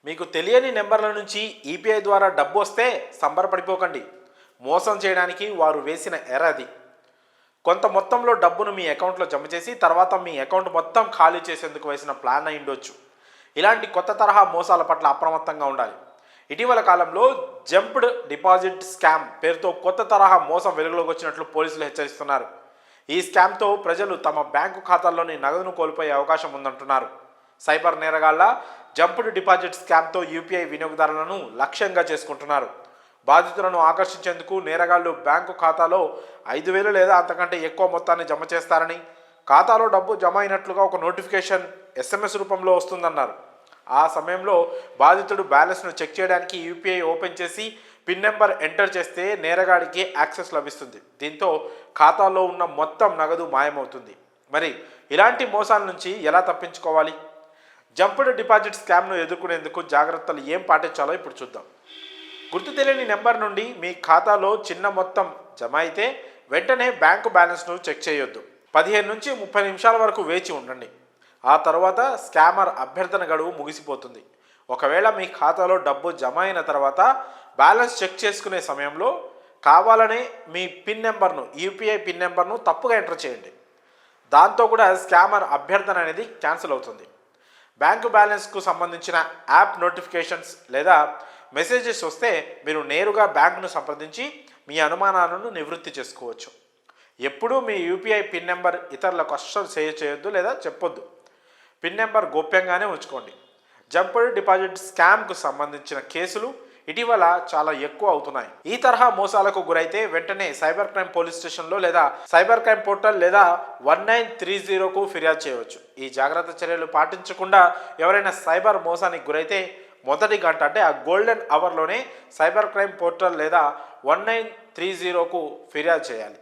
మీకు తెలియని నెంబర్ల నుంచి ఈపీఐ ద్వారా డబ్బు వస్తే సంబరపడిపోకండి. మోసం చేయడానికి వారు వేసిన ఎర అది. కొంత మొత్తంలో డబ్బును మీ అకౌంట్లో జమ చేసి తర్వాత మీ అకౌంట్ మొత్తం ఖాళీ చేసేందుకు వేసిన ప్లాన్ అయి ఉండొచ్చు. ఇలాంటి కొత్త తరహా మోసాల పట్ల అప్రమత్తంగా ఉండాలి. ఇటీవల కాలంలో జంప్డ్ డిపాజిట్ స్కామ్ పేరుతో కొత్త తరహా మోసం వెలుగులోకి వచ్చినట్లు పోలీసులు హెచ్చరిస్తున్నారు. ఈ స్కామ్తో ప్రజలు తమ బ్యాంకు ఖాతాల్లోని నగదును కోల్పోయే అవకాశం ఉందంటున్నారు. సైబర్ నేరగాళ్ల జంప్డ్ డిపాజిట్ స్కామ్తో యూపీఐ వినియోగదారులను లక్ష్యంగా చేసుకుంటున్నారు. బాధితులను ఆకర్షించేందుకు నేరగాళ్లు బ్యాంకు ఖాతాలో 5,000 లేదా అంతకంటే ఎక్కువ మొత్తాన్ని జమ చేస్తారని, ఖాతాలో డబ్బు జమ అయినట్లుగా ఒక నోటిఫికేషన్ ఎస్ఎంఎస్ రూపంలో వస్తుందన్నారు. ఆ సమయంలో బాధితుడు బ్యాలెన్స్ను చెక్ చేయడానికి యూపీఐ ఓపెన్ చేసి పిన్ నెంబర్ ఎంటర్ చేస్తే నేరగాడికి యాక్సెస్ లభిస్తుంది. దీంతో ఖాతాలో ఉన్న మొత్తం నగదు మాయమవుతుంది. మరి ఇలాంటి మోసాల నుంచి ఎలా తప్పించుకోవాలి? జంప్డ్ డిపాజిట్ స్కామ్ను ఎదుర్కొనేందుకు జాగ్రత్తలు ఏం పాటించాలో ఇప్పుడు చూద్దాం. గుర్తు తెలియని నెంబర్ నుండి మీ ఖాతాలో చిన్న మొత్తం జమ అయితే వెంటనే బ్యాంకు బ్యాలెన్స్ను చెక్ చేయొద్దు. 15 నుంచి 30 నిమిషాల వరకు వేచి ఉండండి. ఆ తర్వాత స్కామర్ అభ్యర్థన గడువు ముగిసిపోతుంది. ఒకవేళ మీ ఖాతాలో డబ్బు జమ అయిన తర్వాత బ్యాలెన్స్ చెక్ చేసుకునే సమయంలో కావాలనే మీ పిన్ నెంబర్ను, యూపీఐ పిన్ నెంబర్ను తప్పుగా ఎంటర్ చేయండి. దాంతో కూడా స్కామర్ అభ్యర్థన అనేది క్యాన్సిల్ అవుతుంది. బ్యాంకు బ్యాలెన్స్కు సంబంధించిన యాప్ నోటిఫికేషన్స్ లేదా మెసేజెస్ వస్తే మీరు నేరుగా బ్యాంకును సంప్రదించి మీ అనుమానాలను నివృత్తి చేసుకోవచ్చు. ఎప్పుడూ మీ యూపీఐ పిన్ నెంబర్ ఇతరులకు అస్సలు షేర్ చేయొద్దు లేదా చెప్పొద్దు. పిన్ నెంబర్ గోప్యంగానే ఉంచుకోండి. జంప్డ్ డిపాజిట్ స్కామ్కు సంబంధించిన కేసులు ఇటీవల చాలా ఎక్కువ అవుతున్నాయి. ఈ తరహా మోసాలకు గురైతే వెంటనే సైబర్ క్రైమ్ పోలీస్ స్టేషన్లో లేదా సైబర్ క్రైమ్ పోర్టల్ లేదా 1930కు ఫిర్యాదు చేయవచ్చు. ఈ జాగ్రత్త చర్యలు పాటించకుండా ఎవరైనా సైబర్ మోసానికి గురైతే మొదటి గంట అంటే ఆ గోల్డెన్ అవర్లోనే సైబర్ క్రైమ్ పోర్టల్ లేదా 1930కు ఫిర్యాదు చేయాలి.